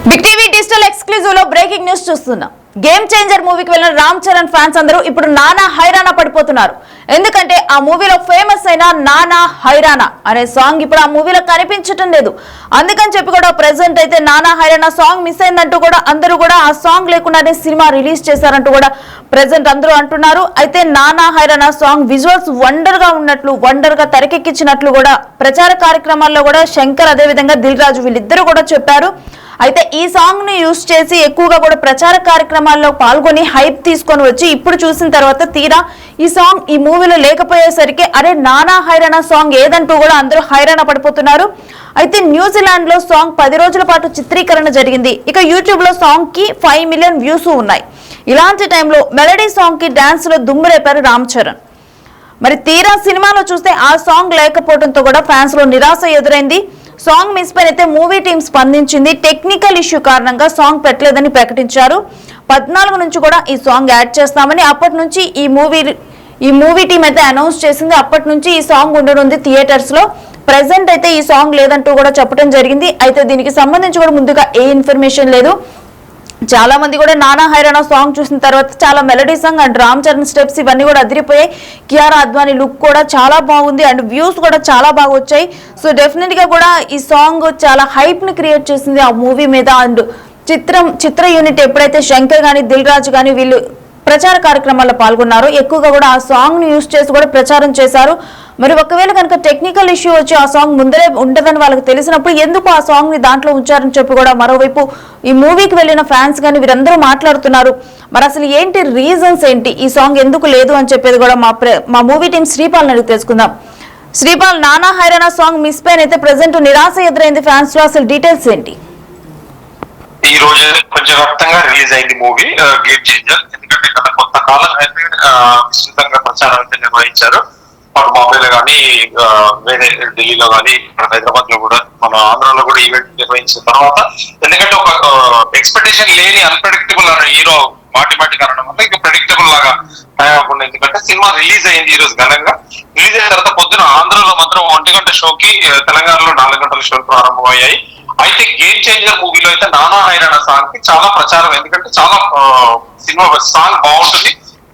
Big TV digital exclusive లో breaking news చూస్తున్నాం. Game changer మూవీకి వెళ్ళిన రామ్ చరణ్ ఫ్యాన్స్ అందరూ ఇప్పుడు నానా హైరానా పడిపోతున్నారు. ఎందుకంటే ఆ మూవీలో ఫేమస్ అయిన నానా హైరానా అనే సాంగ్ ఇప్పుడు ఆ మూవీలో కనిపించటం లేదు. అందుకని చెప్పి కూడా ప్రెసెంట్ అయితే నానా హైరానా సాంగ్ మిస్ అయిందంటూ కూడా అందరూ కూడా ఆ సాంగ్ లేకుండానే సినిమా రిలీజ్ చేశారంటూ కూడా ప్రెసెంట్ అందరూ అంటున్నారు. అయితే నానా హైరానా సాంగ్ విజువల్స్ వండర్ గా ఉన్నట్లు, వండర్ గా తెరకెక్కించినట్లు కూడా ప్రచార కార్యక్రమాల్లో కూడా శంకర్ అదే విధంగా దిల్ రాజు వీళ్ళిద్దరూ కూడా చెప్పారు. అయితే ఈ సాంగ్ ని యూజ్ చేసి ఎక్కువగా కూడా ప్రచార కార్యక్రమాల్లో పాల్గొని హైప్ తీసుకొని వచ్చి ఇప్పుడు చూసిన తర్వాత తీరా ఈ సాంగ్ ఈ మూవీలో లేకపోయేసరికి అరే నానా హైరానా సాంగ్ ఏదంటూ కూడా అందరూ హైరాణ పడిపోతున్నారు. అయితే న్యూజిలాండ్ లో సాంగ్ 10 రోజుల పాటు చిత్రీకరణ జరిగింది. ఇక యూట్యూబ్ లో సాంగ్ కి 5 మిలియన్ వ్యూస్ ఉన్నాయి. ఇలాంటి టైంలో మెలడీ సాంగ్ కి డాన్స్ లో దుమ్మురేపారు రామ్ చరణ్. మరి తీరా సినిమాలో చూస్తే ఆ సాంగ్ లేకపోవడంతో కూడా ఫ్యాన్స్ లో నిరాశ ఎదురైంది. సాంగ్ మిస్ పైన అయితే మూవీ టీం స్పందించింది. టెక్నికల్ ఇష్యూ కారణంగా సాంగ్ పెట్టలేదని ప్రకటించారు. 14 నుంచి కూడా ఈ సాంగ్ యాడ్ చేస్తామని అప్పటి నుంచి ఈ మూవీ టీం అయితే అనౌన్స్ చేసింది. అప్పటి నుంచి ఈ సాంగ్ ఉండనుంది థియేటర్స్ లో. ప్రెసెంట్ అయితే ఈ సాంగ్ లేదంటూ కూడా చెప్పడం జరిగింది. అయితే దీనికి సంబంధించి కూడా ముందుగా ఏ ఇన్ఫర్మేషన్ లేదు. చాలా మంది కూడా నానా హైరానా సాంగ్ చూసిన తర్వాత చాలా melody song and Ram Charan steps ఇవన్నీ కూడా అదిరిపోయాయి. కియారా అద్వానీ లుక్ కూడా చాలా బాగుంది అండ్ వ్యూస్ కూడా చాలా బాగా వచ్చాయి. సో డెఫినెట్ గా కూడా ఈ సాంగ్ చాలా హైప్ ని క్రియేట్ చేసింది ఆ మూవీ మీద. అండ్ చిత్ర యూనిట్ ఎప్పుడైతే శంకర్ గానీ దిల్ రాజు గానీ వీళ్ళు ప్రచార కార్యక్రమాల్లో పాల్గొన్నారు, ఎక్కువగా కూడా ఆ సాంగ్ ని యూజ్ చేసి కూడా ప్రచారం చేశారు. మరి ఒకవేళ కనుక టెక్నికల్ ఇష్యూ వచ్చి ఆ సాంగ్ ముందరే ఉండదని వాళ్ళకి తెలిసినప్పుడు ఎందుకు ఆ సాంగ్ ని దాంట్లో ఉంచారని చెప్పి కూడా మరోవైపు ఈ మూవీకి వెళ్ళిన ఫ్యాన్స్ కానీ వీరందరూ మాట్లాడుతున్నారు. మరి అసలు ఏంటి రీజన్స్ ఏంటి, ఈ సాంగ్ ఎందుకు లేదు అని చెప్పేది కూడా మా మూవీ టీం శ్రీపాల్ అడిగి తెలుసుకుందాం. శ్రీపాల్, నానా హైరానా సాంగ్ మిస్ పైన అయితే ప్రెసెంట్ నిరాశ ఎదురైంది ఫ్యాన్స్ లో, అసలు డీటెయిల్స్ ఏంటి? ఈ రోజు పంచవ్యాప్తంగా రిలీజ్ అయింది మూవీ గేమ్ చేంజర్. ఎందుకంటే గత కొంతకాలం అయితే విస్తృతంగా ప్రచారం అయితే నిర్వహించారు. మన బాంబేలో కానీ వేరే ఢిల్లీలో కానీ హైదరాబాద్ లో కూడా మన ఆంధ్రాలో కూడా ఈవెంట్ నిర్వహించిన తర్వాత, ఎందుకంటే ఒక ఎక్స్పెక్టేషన్ లేని అన్ప్రెడిక్టబుల్ అనే హీరో మాటి కారణం వల్ల ఇంకా ప్రెడిక్టబుల్ లాగా తయారకుండా. ఎందుకంటే సినిమా రిలీజ్ అయింది ఈ రోజు ఘనంగా. రిలీజ్ అయిన తర్వాత పొద్దున ఆంధ్రాలో మాత్రం 1 గంట షోకి, తెలంగాణలో 4 గంటల షోలు ప్రారంభమయ్యాయి. అయితే గేమ్ చేంజర్ మూవీలో అయితే నానా హైరానా సాంగ్ కి చాలా ప్రచారం. ఎందుకంటే చాలా సినిమా సాంగ్ బాగుంటుంది.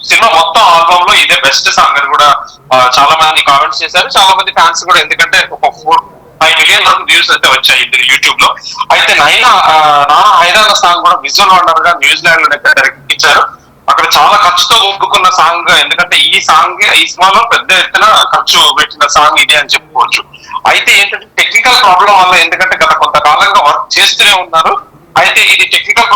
సినిమా మొత్తం ఆల్బమ్ లో ఇదే బెస్ట్ సాంగ్ అని కూడా చాలా మంది కామెంట్స్ చేశారు, చాలా మంది ఫ్యాన్స్ కూడా. ఎందుకంటే ఒక 4-5 మిలియన్ వరకు వ్యూస్ అయితే వచ్చాయి యూట్యూబ్ లో. అయితే నానా హైరానా సాంగ్ కూడా విజువల్ వండర్ గా న్యూజిలాండ్ లో తెరకెక్కించారు. అక్కడ చాలా ఖర్చుతో ఒప్పుకున్న సాంగ్. ఎందుకంటే ఈ సినిమాలో పెద్ద ఎత్తున ఖర్చు పెట్టిన సాంగ్ ఇదే అని చెప్పుకోవచ్చు. అయితే ఏంటంటే టెక్నికల్ ప్రాబ్లం వల్ల, ఎందుకంటే గత కొంతకాలంగా వర్క్ చేస్తూనే ఉన్నారు. అయితే ఇది టెక్నికల్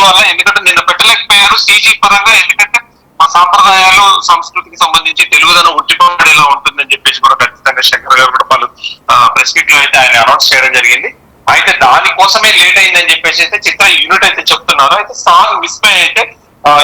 వల్ల ఎందుకంటే నిన్న పెట్టలేకపోయారు సీజీ పరంగా. ఎందుకంటే మా సాంప్రదాయాలు సంస్కృతికి సంబంధించి తెలుగుదనం ఉట్టిపడేలా ఉంటుందని చెప్పేసి కూడా ఖచ్చితంగా శంకర్ గారు కూడా పలు ప్రెస్ మీట్ లో అయితే ఆయన అనౌన్స్ చేయడం జరిగింది. అయితే దానికోసమే లేట్ అయిందని చెప్పేసి అయితే చిత్ర యూనిట్ అయితే చెప్తున్నారు. అయితే సాంగ్ మిస్ అయితే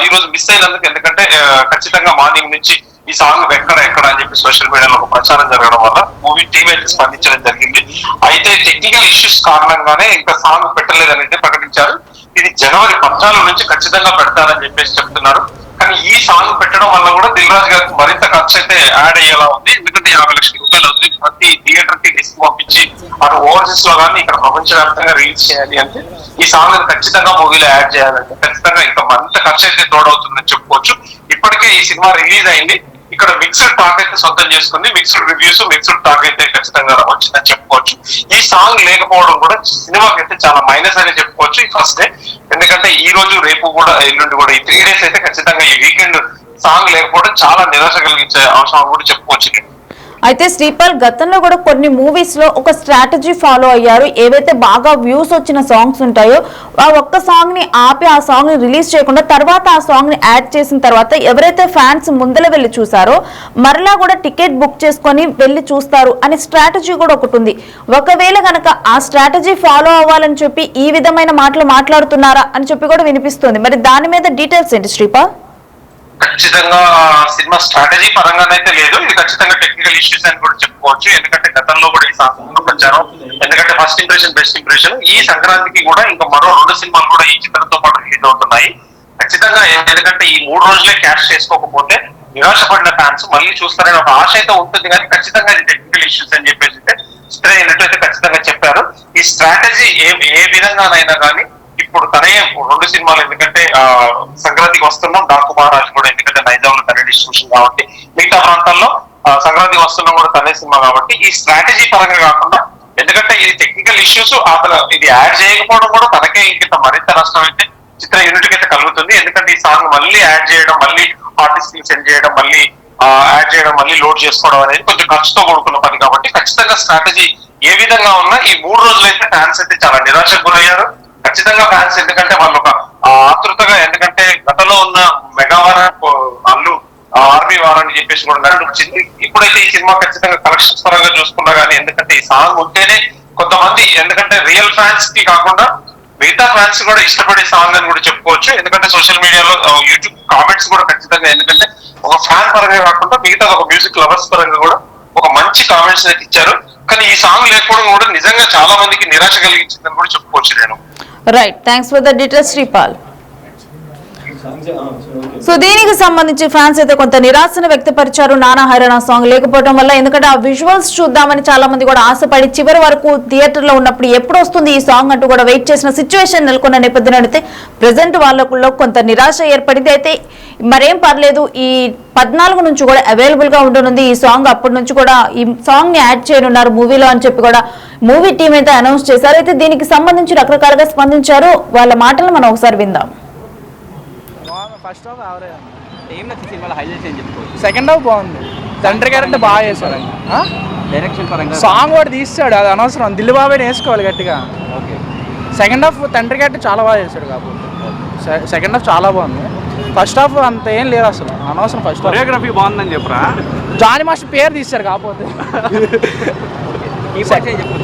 ఈ రోజు మిస్ అయినందుకు, ఎందుకంటే ఖచ్చితంగా మార్నింగ్ నుంచి ఈ సాంగ్ ఎక్కడ అని చెప్పి సోషల్ మీడియాలో ఒక ప్రచారం జరగడం వల్ల మూవీ టీం అయితే స్పందించడం జరిగింది. అయితే టెక్నికల్ ఇష్యూస్ కారణంగానే ఇంకా సాంగ్ పెట్టలేదని అయితే ప్రకటించారు. ఇది జనవరి 14 నుంచి ఖచ్చితంగా పెడతారని చెప్పేసి చెప్తున్నారు. కానీ ఈ సాంగ్ పెట్టడం వల్ల కూడా దిల్ రాజు గారికి మరింత ఖర్చు అయితే యాడ్ అయ్యేలా ఉంది. ఎందుకంటే 50 లక్షల రూపాయలు వదిలి ప్రతి థియేటర్ కి డిస్క్ పంపించి అటు ఓవర్సీస్ లో కానీ ఇక్కడ ప్రపంచవ్యాప్తంగా రిలీజ్ చేయాలి అంటే ఈ సాంగ్ ఖచ్చితంగా మూవీలో యాడ్ చేయాలంటే ఖచ్చితంగా ఇంకా మరింత ఖర్చు అయితే తోడవుతుందని చెప్పుకోవచ్చు. ఇప్పటికే ఈ సినిమా రిలీజ్ అయింది. ఇక్కడ మిక్స్డ్ టాక్ అయితే సొంతం చేసుకుంది. మిక్స్డ్ రివ్యూస్, మిక్స్డ్ టాక్ అయితే ఖచ్చితంగా వచ్చిందని చెప్పుకోవచ్చు. ఈ సాంగ్ లేకపోవడం కూడా సినిమాకి అయితే చాలా మైనస్ అని చెప్పుకోవచ్చు ఈ ఫస్ట్ డే. ఎందుకంటే ఈ రోజు, రేపు కూడా, ఎల్లుండి కూడా ఈ 3 డేస్ అయితే ఖచ్చితంగా ఈ వీకెండ్ సాంగ్ లేకపోవడం చాలా నిరాశ కలిగించే అంశం కూడా చెప్పుకోవచ్చు. అయితే శ్రీపాల్, గతంలో కూడా కొన్ని మూవీస్ లో ఒక స్ట్రాటజీ ఫాలో అయ్యారు. ఏవైతే బాగా వ్యూస్ వచ్చిన సాంగ్స్ ఉంటాయో ఆ ఒక్క సాంగ్ ని ఆపి ఆ సాంగ్ ని రిలీజ్ చేయకుండా తర్వాత ఆ సాంగ్ ని యాడ్ చేసిన తర్వాత ఎవరైతే ఫ్యాన్స్ ముందర వెళ్ళి చూసారో మరలా కూడా టికెట్ బుక్ చేసుకొని వెళ్ళి చూస్తారు అనే స్ట్రాటజీ కూడా ఒకటి ఉంది. ఒకవేళ కనుక ఆ స్ట్రాటజీ ఫాలో అవ్వాలని చెప్పి ఈ విధమైన మాటలు మాట్లాడుతున్నారా అని చెప్పి కూడా వినిపిస్తుంది. మరి దాని మీద డీటెయిల్స్ ఏంటి శ్రీపాల్? ఖచ్చితంగా సినిమా స్ట్రాటజీ పరంగానైతే లేదు, ఇది ఖచ్చితంగా టెక్నికల్ ఇష్యూస్ అని కూడా చెప్పుకోవచ్చు. ఎందుకంటే గతంలో కూడా ఈ సాంగ్ ప్రచారం, ఎందుకంటే ఫస్ట్ ఇంప్రెషన్ బెస్ట్ ఇంప్రెషన్. ఈ సంక్రాంతికి కూడా ఇంకా మరో 2 సినిమాలు కూడా ఈ చిత్రంతో పాటు రిలీజ్ అవుతున్నాయి. ఖచ్చితంగా ఎందుకంటే ఈ 3 రోజులే క్యాష్ చేసుకోకపోతే నిరాశపడిన ఫ్యాన్స్ మళ్ళీ చూస్తారని ఒక ఆశ అయితే ఉంటుంది. కానీ ఖచ్చితంగా ఇది టెక్నికల్ ఇష్యూస్ అని చెప్పేసి చిత్ర యూనిట్ అయితే ఖచ్చితంగా చెప్పారు. ఈ స్ట్రాటజీ ఏ విధంగానైనా కానీ ఇప్పుడు తనే 2 సినిమాలు, ఎందుకంటే సంక్రాంతికి వస్తున్నాం, డాకు మహారాజ్ కూడా ఎందుకంటే నైజాంలో తనే డిస్ట్రిబ్యూషన్ కాబట్టి, మిగతా ప్రాంతాల్లో సంక్రాంతికి వస్తున్నాం కూడా తనే సినిమా కాబట్టి, ఈ స్ట్రాటజీ పరంగా కాకుండా, ఎందుకంటే ఇది టెక్నికల్ ఇష్యూస్, అతను ఇది యాడ్ చేయకపోవడం కూడా తనకే ఇంత మరింత నష్టం అయితే చిత్ర యూనిట్ అయితే కలుగుతుంది. ఎందుకంటే ఈ సాంగ్ మళ్ళీ యాడ్ చేయడం, మళ్ళీ ఆర్టిస్ట్ కి సెండ్ చేయడం, మళ్ళీ యాడ్ చేయడం, మళ్ళీ లోడ్ చేసుకోవడం అనేది కొంచెం ఖర్చుతో కూడుకున్న పని కాబట్టి, ఖచ్చితంగా స్ట్రాటజీ ఏ విధంగా ఉన్నా ఈ 3 రోజులు అయితే ఫ్యాన్స్ అయితే చాలా నిరాశకు గురయ్యారు. ఖచ్చితంగా ఫ్యాన్స్, ఎందుకంటే వాళ్ళు ఒక ఆతృతగా, ఎందుకంటే గతంలో ఉన్న మెగావార అల్లు ఆర్మీ వార్ అని చెప్పేసి కూడా నడిచింది. ఇప్పుడైతే ఈ సినిమా ఖచ్చితంగా కలెక్షన్స్ పరంగా చూసుకున్నా కానీ, ఎందుకంటే ఈ సాంగ్ ఉంటేనే కొంతమంది, ఎందుకంటే రియల్ ఫ్యాన్స్ కి కాకుండా మిగతా ఫ్యాన్స్ కూడా ఇష్టపడే సాంగ్ అని కూడా చెప్పుకోవచ్చు. ఎందుకంటే సోషల్ మీడియాలో యూట్యూబ్ కామెంట్స్ కూడా ఖచ్చితంగా, ఎందుకంటే ఒక ఫ్యాన్ పరంగా కాకుండా మిగతా ఒక మ్యూజిక్ లవర్స్ పరంగా కూడా ఒక మంచి కామెంట్స్ అయితే ఇచ్చారు. కానీ ఈ సాంగ్ లేకపోవడం కూడా నిజంగా చాలా మందికి నిరాశ కలిగించిందని కూడా చెప్పుకోవచ్చు నేను. Right, thanks for the details Sripal. So దీనికి సంబంధించి ఫ్యాన్స్ అయితే కొంత నిరాశను వ్యక్తపరిచారు నానా హైరానా సాంగ్ లేకపోవడం వల్ల. ఎందుకంటే ఆ విజువల్స్ చూద్దామని చాలా మంది కూడా ఆశపడి చివరి వరకు థియేటర్ లో ఉన్నప్పుడు ఎప్పుడు వస్తుంది ఈ సాంగ్ అంటూ కూడా వెయిట్ చేసిన సిచ్యువేషన్ నెలకొన్న నేపథ్యంలో అయితే ప్రెసెంట్ వాళ్ళలో కొంత నిరాశ ఏర్పడింది. అయితే మరేం పర్లేదు, ఈ 14 నుంచి కూడా అవైలబుల్ గా ఉండనుంది ఈ సాంగ్. అప్పటి నుంచి కూడా ఈ సాంగ్ ని యాడ్ చేయనున్నారు మూవీలో అని చెప్పి కూడా మూవీ టీం అయితే అనౌన్స్ చేశారు. అయితే దీనికి సంబంధించి రకరకాలుగా స్పందించారు. వాళ్ళ మాటలు మనం ఒకసారి విందాం. ఫస్ట్ హాఫ్ యావరేజ్ ఏం నచ్చింది సినిమాలో హైలైట్స్ ఏం చెప్పుకోవచ్చు. సెకండ్ హాఫ్ బాగుంది, తండ్రి క్యారెక్టర్ బాగా చేశాడు. డైరెక్షన్ పరంగా సాంగ్ కూడా తీస్తాడు, అది అనవసరం, దిల్ బాబాయ్ వేసుకోవాలి గట్టిగా. ఓకే, సెకండ్ హాఫ్ తండ్రి క్యారెక్టర్ చాలా బాగా చేశాడు కాబట్టి సెకండ్ హాఫ్ చాలా బాగుంది. ఫస్ట్ హాఫ్ అంత ఏం లేదు అసలు, అనవసరం. ఫస్ట్ కొరియోగ్రఫీ బాగుందని చెప్పరా, జానీ మాస్టర్ పేరు తీశారు కాకపోతే.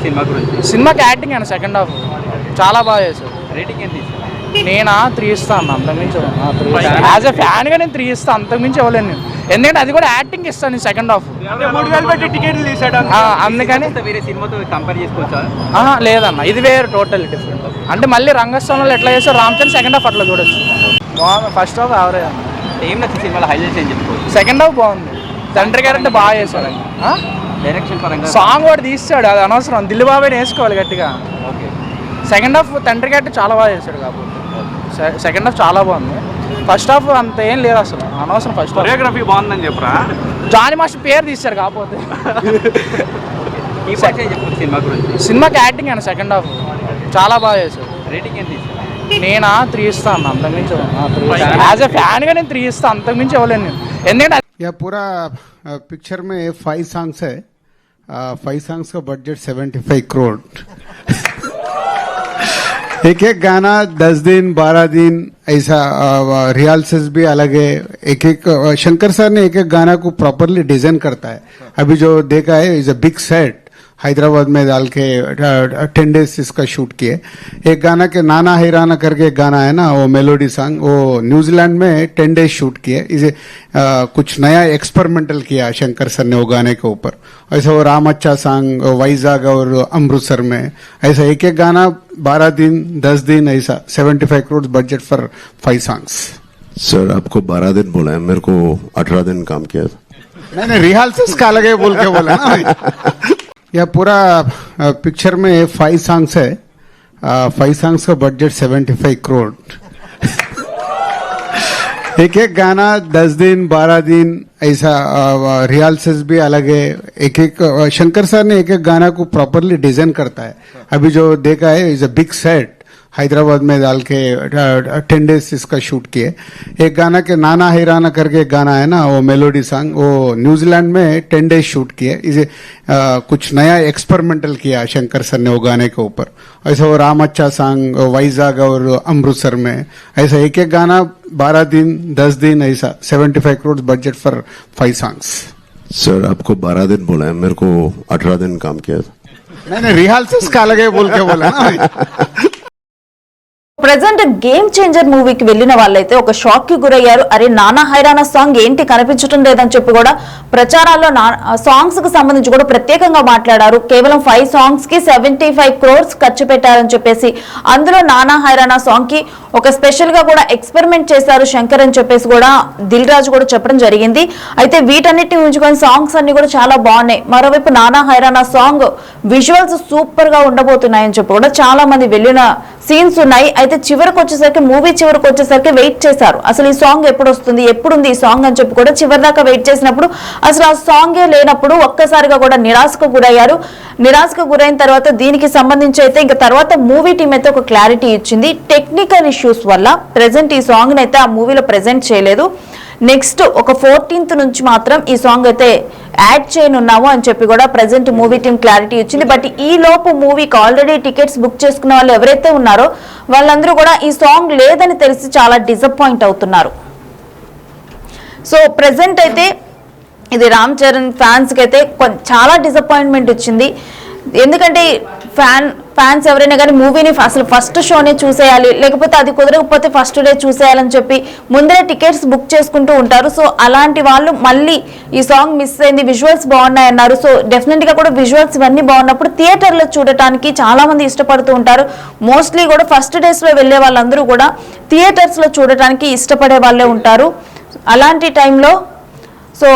సినిమా గురించి, సినిమాకి యాక్టింగ్ అండి సెకండ్ హాఫ్ చాలా బాగా చేశాడు. రేటింగ్ ఎంత తీసారు? నేనా 3 ఇస్తాను, అంతకుమించి యాజ్ ఎ ఫ్యాన్ గా నేను 3 ఇస్తాను, అంతకుమించి ఇవ్వలేను నేను. ఎందుకంటే అది కూడా యాక్టింగ్ ఇస్తాను నేను సెకండ్ హాఫ్. 3,000 పెట్టి టికెట్లు తీసాడు అందుకని. వేరే సినిమాతో కంపేర్ చేసుకోవచ్చా? లేదన్న, ఇది వేరే టోటల్ డిఫరెంట్. అంటే మళ్ళీ రంగస్థలంలో ఎట్లా చేస్తారు రామ్ చరణ్, సెకండ్ హాఫ్ అట్లా చూడొచ్చు. ఫస్ట్ హాఫ్ యావరేజ్ అన్న. ఏం నచ్చింది సినిమాలో హైలైట్స్ ఏం చెప్పుకోవచ్చు. సెకండ్ హాఫ్ బాగుంది, తండ్రి క్యారెక్టర్ బాగా చేశాడు. డైరెక్షన్ పరంగా సాంగ్ కూడా తీస్తాడు, అది అనవసరం, దిల్ బాబాయ్ వేసుకోవాలి గట్టిగా. ఓకే, సెకండ్ హాఫ్ తండ్రి క్యారెక్టర్ చాలా బాగా చేశాడు కాబట్టి సెకండ్ హాఫ్ చాలా బాగుంది. ఫస్ట్ హాఫ్ అంత ఏం లేదు అసలు, అనవసరం. ఫస్ట్ కొరియోగ్రఫీ బాగుందని చెప్పరా, జానీ మాస్టర్ పేరు తీశారు కాకపోతే. సినిమా గురించి, సినిమాకి యాక్టింగ్ అండి సెకండ్ హాఫ్ చాలా బాగా చేశాడు. రేటింగ్ ఎంత తీసారు? నేనా 3 ఇస్తాను, అంతకుమించి యాజ్ ఎ ఫ్యాన్ గా నేను 3 ఇస్తాను, అంతకుమించి ఇవ్వలేను నేను. ఎందుకంటే यह पूरा पिक्चर में 5 सॉन्ग्स है. 5 सॉन्ग्स का बजट 75 करोड़. एक एक गाना 10 दिन 12 दिन ऐसा रिहर्सल्स भी अलग है. एक एक शंकर सर ने एक एक गाना को प्रॉपरली डिजाइन करता है. अभी जो देखा है is a big set, Hyderabad में डाल के 10 डेज इसका शूट किए. एक गाना के नाना हैराना करके एक गाना है ना, वो मेलोडी सॉन्ग, वो न्यूजीलैंड में 10 डेज शूट किए. इसे कुछ नया एक्सपेरिमेंटल किया शंकर सर ने वो गाने के ऊपर. ऐसा वो राम अच्छा सॉन्ग वाइजाग और अमृतसर में, ऐसा एक एक गाना 12 दिन 10 दिन ऐसा 75 crore budget for 5 songs. Sir आपको 12 दिन बोला है, मेरे को 18 दिन काम किया था. मैंने रिहर्सल्स का अलग है बोल के बोला ना. यह पूरा पिक्चर में 5 सॉन्ग्स है. 5 सॉन्ग्स का बजट 75 करोड़. एक एक गाना 10 दिन 12 दिन ऐसा रिहर्सल्स भी अलग है. एक एक शंकर सर ने एक एक गाना को प्रॉपरली डिजाइन करता है. अभी जो देखा है is a big set, Hyderabad में डाल के 10 डेज इसका शूट किए. एक गाना के नाना हैराना करके एक गाना है ना, वो मेलोडी सॉन्ग, वो न्यूजीलैंड में 10 डेज शूट किए. इसे कुछ नया एक्सपेरिमेंटल किया शंकर सर ने वो गाने के ऊपर. ऐसा वो राम अच्छा सॉन्ग वाइजाग और अमृतसर में, ऐसा एक एक गाना 12 दिन 10 दिन ऐसा 75 crore budget for 5 songs. Sir आपको 12 दिन बोला है, मेरे को 18 दिन काम किया था. मैंने रिहर्सल्स का अलग है बोल के बोला ना. ప్రెసెంట్ గేమ్ చేంజర్ మూవీకి వెళ్ళిన వాళ్ళైతే ఒక షాక్ కి గురయ్యారు. అరే నానా హైరానా సాంగ్ ఏంటి కనిపించడం లేదని చెప్పి కూడా ప్రచారాల్లో సాంగ్స్ కి సంబంధించి కూడా ప్రత్యేకంగా మాట్లాడారు. కేవలం 5 సాంగ్స్ కి 75 crores ఖర్చు పెట్టారని చెప్పేసి, అందులో నానా హైరానా సాంగ్ కి ఒక స్పెషల్ గా కూడా ఎక్స్పెరిమెంట్ చేశారు శంకర్ అని చెప్పేసి కూడా దిల్ రాజు కూడా చెప్పడం జరిగింది. అయితే వీటన్నిటిని ఉంచుకొని సాంగ్స్ అన్ని కూడా చాలా బాగున్నాయి. మరోవైపు నానా హైరానా సాంగ్ విజువల్స్ సూపర్ గా ఉండబోతున్నాయని చెప్పి కూడా చాలా మంది వెళ్ళిన సీన్స్ ఉన్నాయి. అయితే చివరికి వచ్చేసరికి మూవీ చివరికి వచ్చేసరికి వెయిట్ చేశారు. అసలు ఈ సాంగ్ ఎప్పుడు వస్తుంది, ఎప్పుడుంది ఈ సాంగ్ అని చెప్పి కూడా చివరి దాకా వెయిట్ చేసినప్పుడు అసలు ఆ సాంగే లేనప్పుడు ఒక్కసారిగా కూడా నిరాశకు గురయ్యారు. నిరాశకు గురైన తర్వాత దీనికి సంబంధించి అయితే ఇంకా తర్వాత మూవీ టీం అయితే ఒక క్లారిటీ ఇచ్చింది. టెక్నికల్ ఇష్యూస్ వల్ల ప్రెసెంట్ ఈ సాంగ్ అయితే ఆ మూవీలో ప్రెజెంట్ చేయలేదు. నెక్స్ట్ ఒక 14th నుంచి మాత్రం ఈ సాంగ్ అయితే యాడ్ చేయనున్నాము అని చెప్పి కూడా ప్రెసెంట్ మూవీ టీం క్లారిటీ ఇచ్చింది. బట్ ఈ లోపు మూవీకి ఆల్రెడీ టికెట్స్ బుక్ చేసుకున్న వాళ్ళు ఎవరైతే ఉన్నారో వాళ్ళందరూ కూడా ఈ సాంగ్ లేదని తెలిసి చాలా డిసప్పాయింట్ అవుతున్నారు. సో ప్రెసెంట్ అయితే ఇది రామ్ చరణ్ ఫ్యాన్స్ కి అయితే చాలా డిసప్పాయింట్మెంట్ ఇచ్చింది. ఎందుకంటే ఫ్యాన్స్ ఎవరైనా కానీ మూవీని అసలు ఫస్ట్ షోనే చూసేయాలి, లేకపోతే అది కుదరకపోతే ఫస్ట్ డే చూసేయాలని చెప్పి ముందరే టికెట్స్ బుక్ చేసుకుంటూ ఉంటారు. సో అలాంటి వాళ్ళు మళ్ళీ ఈ సాంగ్ మిస్ అయింది, విజువల్స్ బాగున్నాయి అన్నారు. సో డెఫినెట్ గా కూడా విజువల్స్ ఇవన్నీ బాగున్నప్పుడు థియేటర్లో చూడటానికి చాలా మంది ఇష్టపడుతూ ఉంటారు. మోస్ట్లీ కూడా ఫస్ట్ డేస్ లో వెళ్లే వాళ్ళందరూ కూడా థియేటర్స్ లో చూడటానికి ఇష్టపడే వాళ్ళే ఉంటారు. అలాంటి టైంలో సో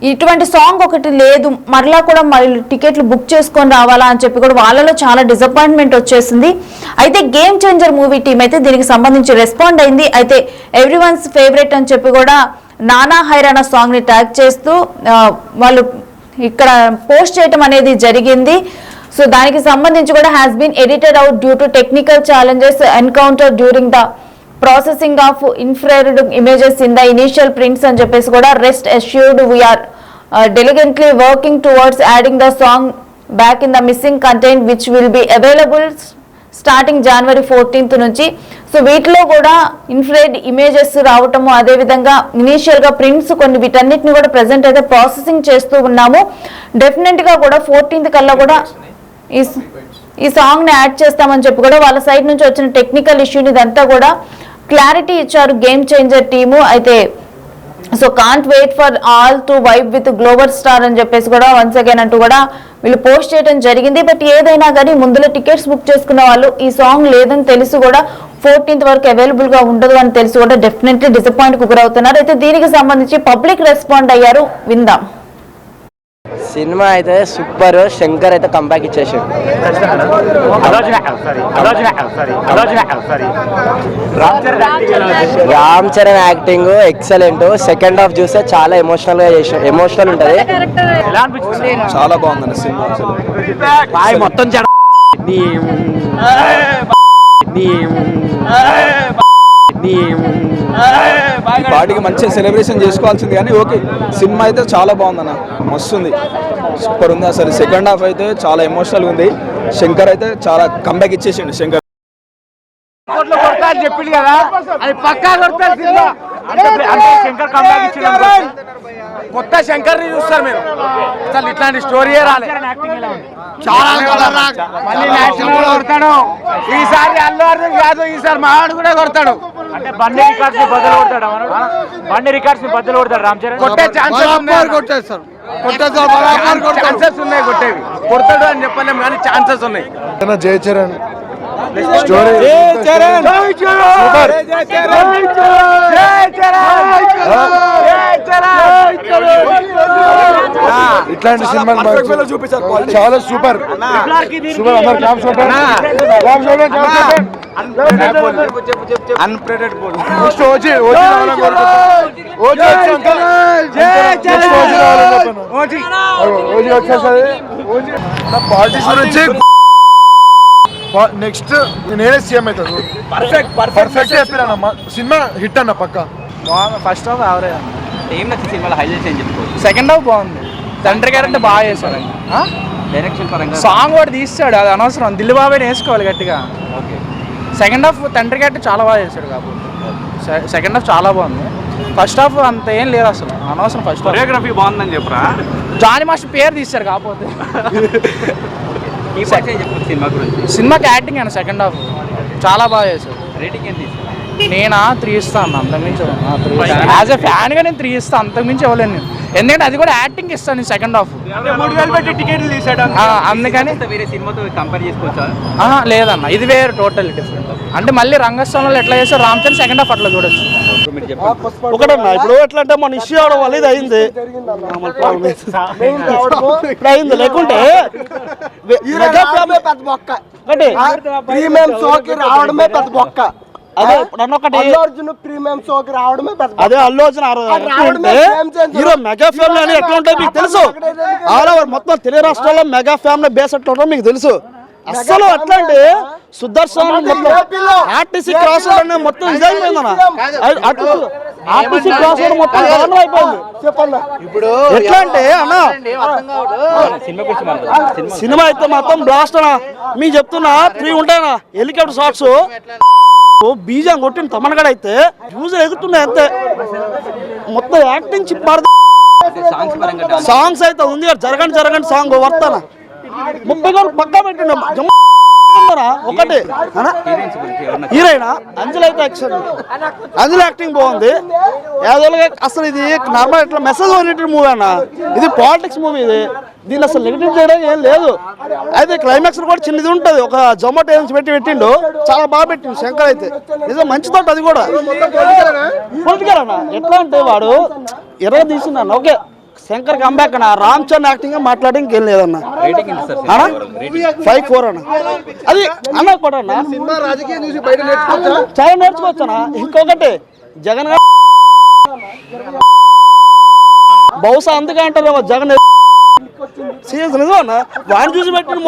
ఇటువంటి సాంగ్ ఒకటి లేదు, మరలా కూడా మళ్ళీ టికెట్లు బుక్ చేసుకొని రావాలా అని చెప్పి కూడా వాళ్ళలో చాలా డిసప్పాయింట్మెంట్ వచ్చేసింది. అయితే గేమ్ చేంజర్ మూవీ టీం అయితే దీనికి సంబంధించి రెస్పాండ్ అయింది. అయితే ఎవ్రీవన్స్ ఫేవరెట్ అని చెప్పి కూడా నానా హైరానా సాంగ్ ని ట్యాగ్ చేస్తూ వాళ్ళు ఇక్కడ పోస్ట్ చేయటం అనేది జరిగింది. సో దానికి సంబంధించి కూడా has been edited out due to technical challenges encounter during the processing of infrared images in the initial prints అని చెప్పేసి కూడా rest assured we're diligently working towards adding the song back in the missing content which will be available starting January 14th నుంచి. So వీటిలో కూడా infrared images రావటము, అదే విధంగా initial గా ప్రింట్స్ కొన్ని వీటన్నిటిని కూడా ప్రెసెంట్ అయితే ప్రాసెసింగ్ చేస్తూ ఉన్నాము. డెఫినెట్ గా కూడా 14th కల్లా కూడా ఈ సాంగ్ ని యాడ్ చేస్తామని చెప్పి కూడా వాళ్ళ సైడ్ నుంచి వచ్చిన టెక్నికల్ ఇష్యూని ఇదంతా కూడా క్లారిటీ ఇచ్చారు గేమ్ చేంజర్ టీము. అయితే so can't wait for all to vibe with global star అని చెప్పేసి కూడా వన్స్ అగైన్ అంటూ కూడా వీళ్ళు పోస్ట్ చేయడం జరిగింది. బట్ ఏదైనా కానీ ముందులో టికెట్స్ బుక్ చేసుకున్న వాళ్ళు ఈ సాంగ్ లేదని తెలిసి కూడా 14th వరకు అవైలబుల్ గా ఉండదు అని తెలిసి కూడా డెఫినెట్లీ డిసప్పాయింట్ కు గురవుతున్నారు. అయితే దీనికి సంబంధించి పబ్లిక్ రెస్పాండ్ అయ్యారు, విందాం. సినిమా అయితే సూపర్, శంకర్ అయితే కంబ్యాక్ ఇచ్చేసాడు. Ram Charan acting excellent. Second half చూస్తే చాలా ఎమోషనల్ గా చేసాడు, ఎమోషనల్ ఉంటది. చాలా బాగుందండి సినిమా. మొత్తం పార్టీకి మంచిగా సెలబ్రేషన్ చేసుకోవాల్సింది కానీ ఓకే, సినిమా అయితే చాలా బాగుందన్న, మస్తుంది, సూపర్ ఉంది అసలు. సెకండ్ హాఫ్ అయితే చాలా ఎమోషనల్ ఉంది. శంకర్ అయితే చాలా కంబ్యాక్ ఇచ్చేసిండు. శంకర్ చెప్పింది కదా, అది పక్కా కొడతారు సినిమా. శంకర్ కంబ్యాక్ ఇచ్చిన కొత్త శంకర్ ని చూస్తారు మీరు. అసలు ఇట్లాంటి స్టోరీ రాలేదు. చాలా కొడతాడు ఈసారి. అల్లు అర్జున్ కాదు, ఈసారి మావాడు కూడా కొడతాడు. అంటే బండి రికార్డ్స్ బదులు కొడతాడు, బండి రికార్డ్స్ బదులు కొడతాడు రామ్ చరణ్. కొట్టే ఛాన్సెస్ ఉన్నాయి, కొట్టేవి. కొడతాడు అని చెప్పలేము కానీ ఛాన్సెస్ ఉన్నాయి. జై చరణ్ స్టోరీ, ఇట్లాంటి సినిమాలు చూపించారు, చాలా సూపర్ సూపర్. అన్ప్రెడిక్టబుల్. పాలిటిక్స్ గురించి నెక్స్ట్ నేనే సీఎం అవుతాను. పర్ఫెక్ట్ చెప్పినా సినిమా హిట్ అన్న పక్క. First half average. ఏం నచ్చింది సినిమాలో హైలైట్స్ ఏం చెప్పుకోవచ్చు? సెకండ్ హాఫ్ బాగుంది. తండ్రి గారు అంటే బాగా చేశాడు. డైరెక్షన్ పరంగా సాంగ్ కూడా తీస్తాడు, అది అనవసరం. దిల్ బాబాయ్ వేసుకోవాలి గట్టిగా. సెకండ్ హాఫ్ తండ్రి గారు చాలా బాగా చేశాడు కాబట్టి సెకండ్ హాఫ్ చాలా బాగుంది. ఫస్ట్ హాఫ్ అంత ఏం లేదు అసలు, అనవసరం. ఫస్ట్ కొరియోగ్రఫీ బాగుందని చెప్పరా? జానీ మాస్టర్ పేరు తీశారు కాకపోతే. సినిమా గురించి సినిమాకి యాక్టింగ్ అన్న సెకండ్ హాఫ్ చాలా బాగా చేశాడు. నేనా 3 ఇస్తా అన్న, అంతకుమించి యాజ్ ఎ ఫ్యాన్ గా నేను 3 ఇస్తా, అంతకుమించి ఇవ్వలేను నేను. ఎందుకంటే అది కూడా యాక్టింగ్ ఇస్తాను నేను సెకండ్ హాఫ్. 3,000 పెట్టి టికెట్లు తీసాడు అందుకని వేరే సినిమాతో కంపేర్ చేసుకోవచ్చా? లేదన్న, ఇది వేరే టోటల్ డిఫరెంట్. అంటే మళ్ళీ రంగస్థలంలో ఎట్లా చేస్తే రామ్ చరణ్ సెకండ్ హాఫ్ అట్లా చూడొచ్చు. ఒకటన్నా ఇప్పుడు ఎట్లా అంటే మన ఇష్యూ అవడం వల్ల ఇది అయింది, ఇప్పుడు అయింది. లేకుంటే పెద్ద బొక్క ప్రీమియం షోకి రావడమే పెద్ద బొక్క. అదే నన్ను ఒకటి అర్జున్ ప్రీమియం షోకి రావడమే పెద్ద అదే Allu Arjun hero mega family అని ఎట్లా ఉంటాయి మీకు తెలుసు. ఆల్ ఓవర్ మొత్తం తెలుగు రాష్ట్రాల్లో మెగా ఫ్యామిలీ బేస్ ఎట్లా ఉంటుందో మీకు తెలుసు. అసలు అట్లా అంటే సుదర్శన్ మొత్తం ఆర్టీసీ క్రాస్ రోడ్ అనేది మొత్తం ఇదైపోయిందన్న. ఆర్టీసీ క్రాస్ రోడ్ మొత్తం అయిపోయింది. చెప్పండి ఇప్పుడు ఎట్లా అంటే అన్న సినిమా అయితే మొత్తం బ్లాస్ట్ అన్న. మీకు చెప్తున్నా 3 ఉంటాయన్నా హెలికాప్టర్ షాట్స్. బీజం కొట్టిన తమనగడ అయితే యూజర్ ఎగుతున్నాయి అంతే. మొత్తం యాక్టింగ్ చిప్పారు. సాంగ్స్ అయితే ఉంది జరగండి జరగండి సాంగ్ వర్తన 30 గంటలు పక్కా పెట్టిండు. ఒకటి హీరోయిన్ అంజలి అయితే అంజలి యాక్టింగ్ బాగుంది. యాదవ్గా అసలు ఇది నార్మల్ ఇట్లా మెసేజ్ ఓరియంటెడ్ మూవీ అన్న, ఇది పాలిటిక్స్ మూవీ. ఇది దీన్ని అసలు నెగిటివ్ చేయడం ఏం లేదు. అయితే క్లైమాక్స్ కూడా చిన్నది ఉంటుంది, ఒక జొమాటో ఏజెన్సీ పెట్టిండు, చాలా బాగా పెట్టిండు శంకర్ అయితే. నిజం మంచి తోట అది కూడా పొలిటికల్ అన్న. ఎట్లా అంటే వాడు ఎర్ర తీసిందన్న. ఓకే శంకర్ కంబ్యాక్ అన్న, రామ్ చరణ్ యాక్టింగ్ మాట్లాడి ఇంకేం లేదన్న. 5-4 అన్న. అది అన్న కూడా అన్న చాలా నేర్చుకోవచ్చు అన్న. ఇంకొకటి జగన్ బహుశా అందుకే అంటారు జగన్ సీరియస్ నిజం అన్న. వాడిని చూసి పెట్టిన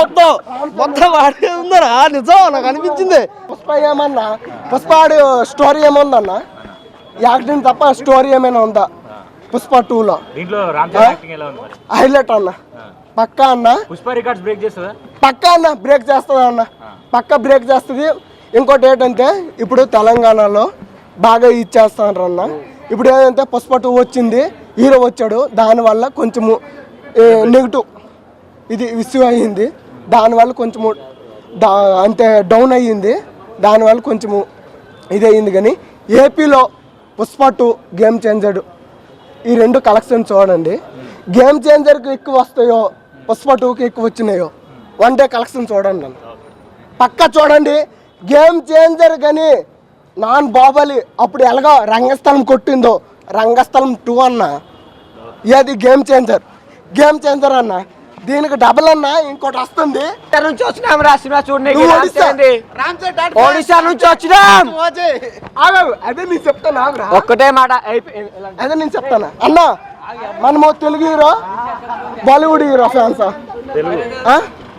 మొత్తం వాడే ఉందరా నిజం నాకు అనిపించింది. పుష్ప ఏమన్నా పుష్పాడు స్టోరీ ఏముందన్న? యాక్టింగ్ తప్ప స్టోరీ ఏమైనా ఉందా? పుష్ప 2లో హైలైట్ అన్న. పక్కా అన్న పుష్ప రికార్డ్స్ బ్రేక్ చేస్తుందా? పక్కా అన్న బ్రేక్ చేస్తుంది అన్న, పక్కా బ్రేక్ చేస్తుంది. ఇంకోటి ఏంటంటే ఇప్పుడు తెలంగాణలో బాగా ఇచ్చేస్తాను అన్న. ఇప్పుడు ఏంటంటే పుష్ప 2 వచ్చింది, హీరో వచ్చాడు, దానివల్ల కొంచెము నెగిటివ్ ఇది ఇష్యూ అయ్యింది. దానివల్ల కొంచెము అంతే డౌన్ అయ్యింది. దానివల్ల కొంచెము ఇది అయ్యింది. కానీ ఏపీలో పుష్ప 2 గేమ్ చేంజర్. ఈ 2 కలెక్షన్ చూడండి. గేమ్ చేంజర్కి ఎక్కువ వస్తాయో పుష్ప 2కి ఎక్కువ వచ్చినాయో 1 డే కలెక్షన్ చూడండి నన్ను పక్కా చూడండి. గేమ్ చేంజర్ కానీ నాన్ బాహుబలి అప్పుడు ఎలాగో రంగస్థలం కొట్టిందో రంగస్థలం 2 అన్న. ఏది గేమ్ చేంజర్ అన్న. దీనికి డబుల్ అన్న ఇంకోటి వస్తుంది. నుంచి వచ్చినాం రా సినిమా చూడండి. ఒడిశా నుంచి వచ్చినాం. అదే నేను చెప్తాను ఒక్కటే మాట అదే నేను చెప్తాను అన్న. మనము తెలుగు హీరో బాలీవుడ్ హీరో ఫ్యాన్సా?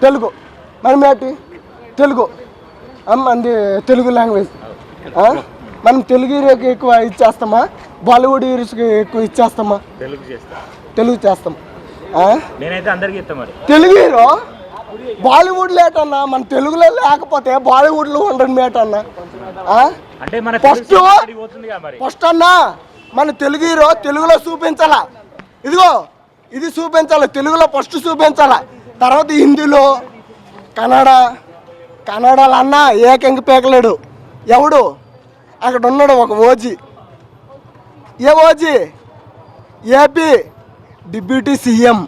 తెలుగు మనం ఏంటి తెలుగు మంది తెలుగు లాంగ్వేజ్. మనం తెలుగు హీరోకి ఎక్కువ ఇచ్చేస్తామా, బాలీవుడ్ హీరోస్కి ఎక్కువ ఇచ్చేస్తామా? తెలుగు చేస్తాం. నేనైతే అందరికి ఇస్తా. మరి తెలుగు హీరో బాలీవుడ్ లేట్ అన్న, మన తెలుగులో లేకపోతే బాలీవుడ్ లో ఉండడం మేట్ అన్న. ఫస్ట్ అన్న మన తెలుగు హీరో తెలుగులో చూపించాలా. ఇదిగో ఇది చూపించాలి, తెలుగులో ఫస్ట్ చూపించాలా. తర్వాత హిందీలో కన్నడలో అన్న ఏకంగా పేకలేడు ఎవడు. అక్కడ ఉన్నాడు ఒక ఓజీ. ఏ ఓజీ? AP deputy CM